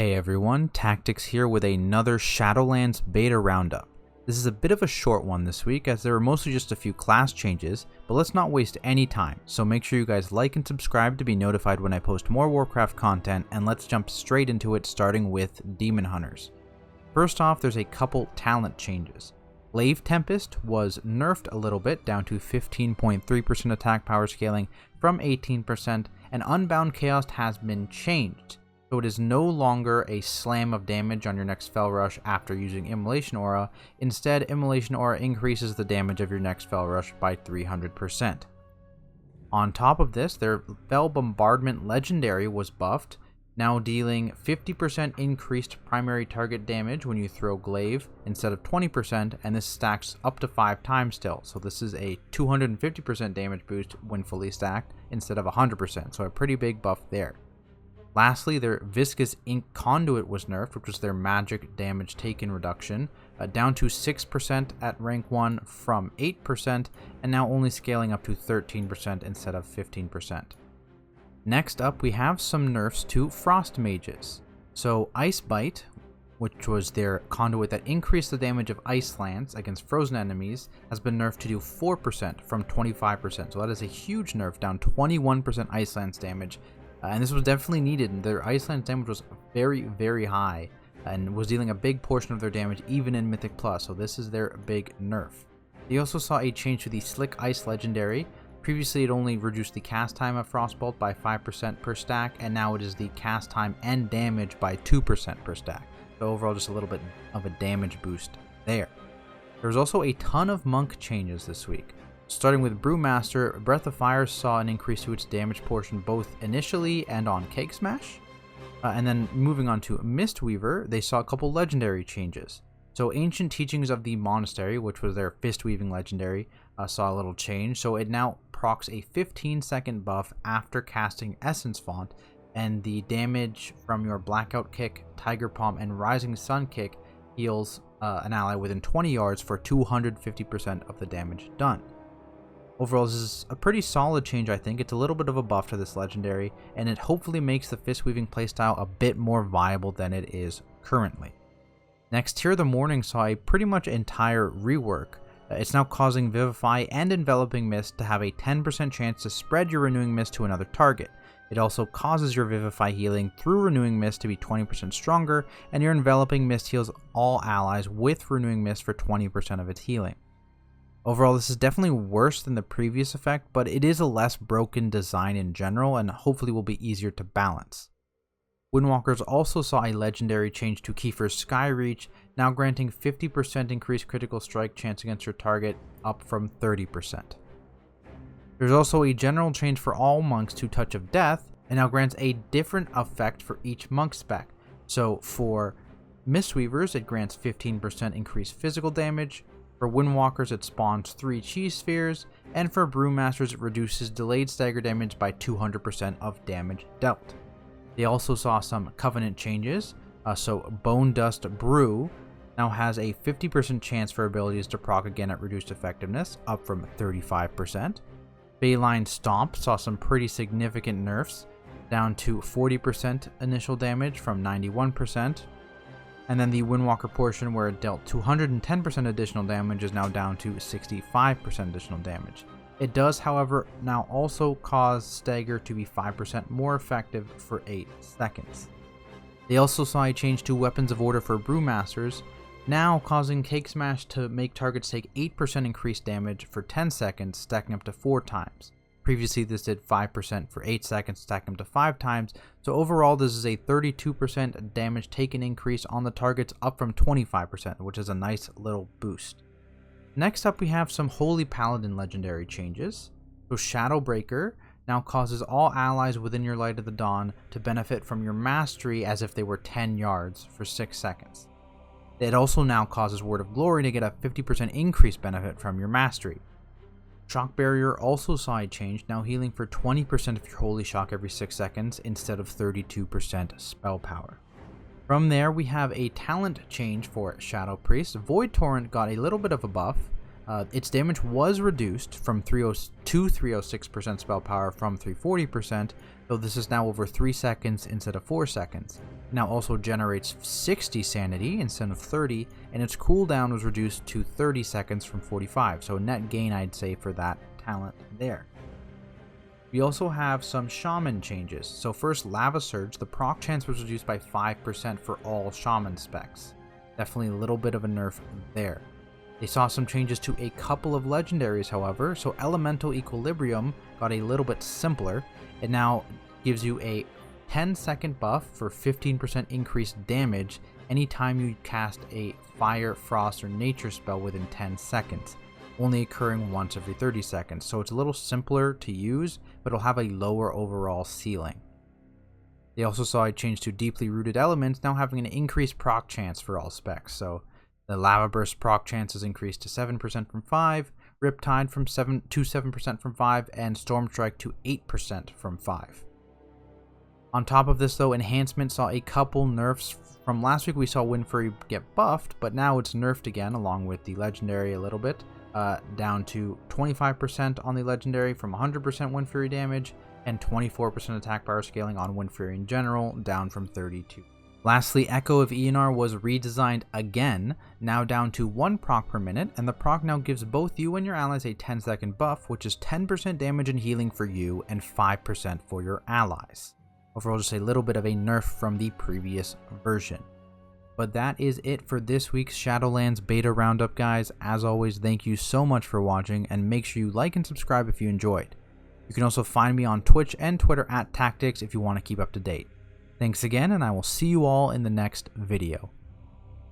Hey everyone, Tactics here with another Shadowlands beta roundup. This is a bit of a short one this week as there were mostly just a few class changes, but let's not waste any time, so make sure you guys like and subscribe to be notified when I post more Warcraft content, and let's jump straight into it starting with Demon Hunters. First off, there's a couple talent changes. Glaive Tempest was nerfed a little bit down to 15.3% attack power scaling from 18%, and Unbound Chaos has been changed. So it is no longer a slam of damage on your next Fel Rush after using Immolation Aura. Instead, Immolation Aura increases the damage of your next Fel Rush by 300%. On top of this, their Fel Bombardment Legendary was buffed, now dealing 50% increased primary target damage when you throw Glaive instead of 20%, and this stacks up to 5 times still. So this is a 250% damage boost when fully stacked instead of 100%, so a pretty big buff there. Lastly, their Viscous Ink Conduit was nerfed, which was their magic damage taken reduction, down to 6% at rank 1 from 8%, and now only scaling up to 13% instead of 15%. Next up, we have some nerfs to Frost Mages. So Ice Bite, which was their conduit that increased the damage of Ice Lance against frozen enemies, has been nerfed to do 4% from 25%, so that is a huge nerf, down 21% Ice Lance damage. And this was definitely needed. Their Ice Lance damage was very, very high and was dealing a big portion of their damage even in Mythic Plus, so this is their big nerf. They also saw a change to the Slick Ice Legendary. Previously it only reduced the cast time of Frostbolt by 5% per stack, and now it is the cast time and damage by 2% per stack. So overall just a little bit of a damage boost there. There's also a ton of monk changes this week. Starting with Brewmaster, Breath of Fire saw an increase to its damage portion both initially and on Cake Smash. And then moving on to Mistweaver, they saw a couple legendary changes. So Ancient Teachings of the Monastery, which was their Fistweaving legendary, saw a little change. So it now procs a 15-second buff after casting Essence Font, and the damage from your Blackout Kick, Tiger Palm, and Rising Sun Kick heals an ally within 20 yards for 250% of the damage done. Overall, this is a pretty solid change, I think. It's a little bit of a buff to this legendary, and it hopefully makes the Fistweaving playstyle a bit more viable than it is currently. Next, Tear of the Morning saw a pretty much entire rework. It's now causing Vivify and Enveloping Mist to have a 10% chance to spread your Renewing Mist to another target. It also causes your Vivify healing through Renewing Mist to be 20% stronger, and your Enveloping Mist heals all allies with Renewing Mist for 20% of its healing. Overall, this is definitely worse than the previous effect, but it is a less broken design in general and hopefully will be easier to balance. Windwalkers also saw a legendary change to Kiefer's Skyreach, now granting 50% increased critical strike chance against your target, up from 30%. There's also a general change for all monks to Touch of Death, and now grants a different effect for each monk spec. So for Mistweavers, it grants 15% increased physical damage. For Windwalkers, it spawns 3 Chi Spheres, and for Brewmasters, it reduces delayed stagger damage by 200% of damage dealt. They also saw some Covenant changes, so Bone Dust Brew now has a 50% chance for abilities to proc again at reduced effectiveness, up from 35%. Bayline Stomp saw some pretty significant nerfs, down to 40% initial damage from 91%. And then the Windwalker portion, where it dealt 210% additional damage, is now down to 65% additional damage. It does, however, now also cause Stagger to be 5% more effective for 8 seconds. They also saw a change to Weapons of Order for Brewmasters, now causing Cake Smash to make targets take 8% increased damage for 10 seconds, stacking up to 4 times. Previously, this did 5% for 8 seconds, stacking up to 5 times, so overall this is a 32% damage taken increase on the targets, up from 25%, which is a nice little boost. Next up, we have some Holy Paladin legendary changes. So Shadowbreaker now causes all allies within your Light of the Dawn to benefit from your mastery as if they were 10 yards for 6 seconds. It also now causes Word of Glory to get a 50% increased benefit from your mastery. Shock Barrier also saw a change, now healing for 20% of your Holy Shock every 6 seconds instead of 32% spell power. From there, we have a talent change for Shadow Priest. Void Torrent got a little bit of a buff. Its damage was reduced from 306% spell power from 340%, though this is now over 3 seconds instead of 4 seconds. It now also generates 60 sanity instead of 30, and its cooldown was reduced to 30 seconds from 45, so a net gain I'd say for that talent there. We also have some Shaman changes. So first, Lava Surge, the proc chance was reduced by 5% for all Shaman specs. Definitely a little bit of a nerf there. They saw some changes to a couple of legendaries, however, so Elemental Equilibrium got a little bit simpler. It now gives you a 10-second buff for 15% increased damage anytime you cast a Fire, Frost, or Nature spell within 10 seconds, only occurring once every 30 seconds, so it's a little simpler to use, but it'll have a lower overall ceiling. They also saw a change to Deeply Rooted Elements, now having an increased proc chance for all specs, so the Lava Burst proc chance is increased to 7% from 5, Riptide from 7% from 5, and Storm Strike to 8% from 5. On top of this though, Enhancement saw a couple nerfs. From last week we saw Wind Fury get buffed, but now it's nerfed again along with the Legendary a little bit. Down to 25% on the Legendary from 100% Wind Fury damage, and 24% attack power scaling on Wind Fury in general, down from 32%. Lastly, Echo of Eonar was redesigned again, now down to 1 proc per minute, and the proc now gives both you and your allies a 10-second buff, which is 10% damage and healing for you and 5% for your allies. Overall, just a little bit of a nerf from the previous version. But that is it for this week's Shadowlands Beta Roundup, guys. As always, thank you so much for watching, and make sure you like and subscribe if you enjoyed. You can also find me on Twitch and Twitter @Tactics if you want to keep up to date. Thanks again, and I will see you all in the next video.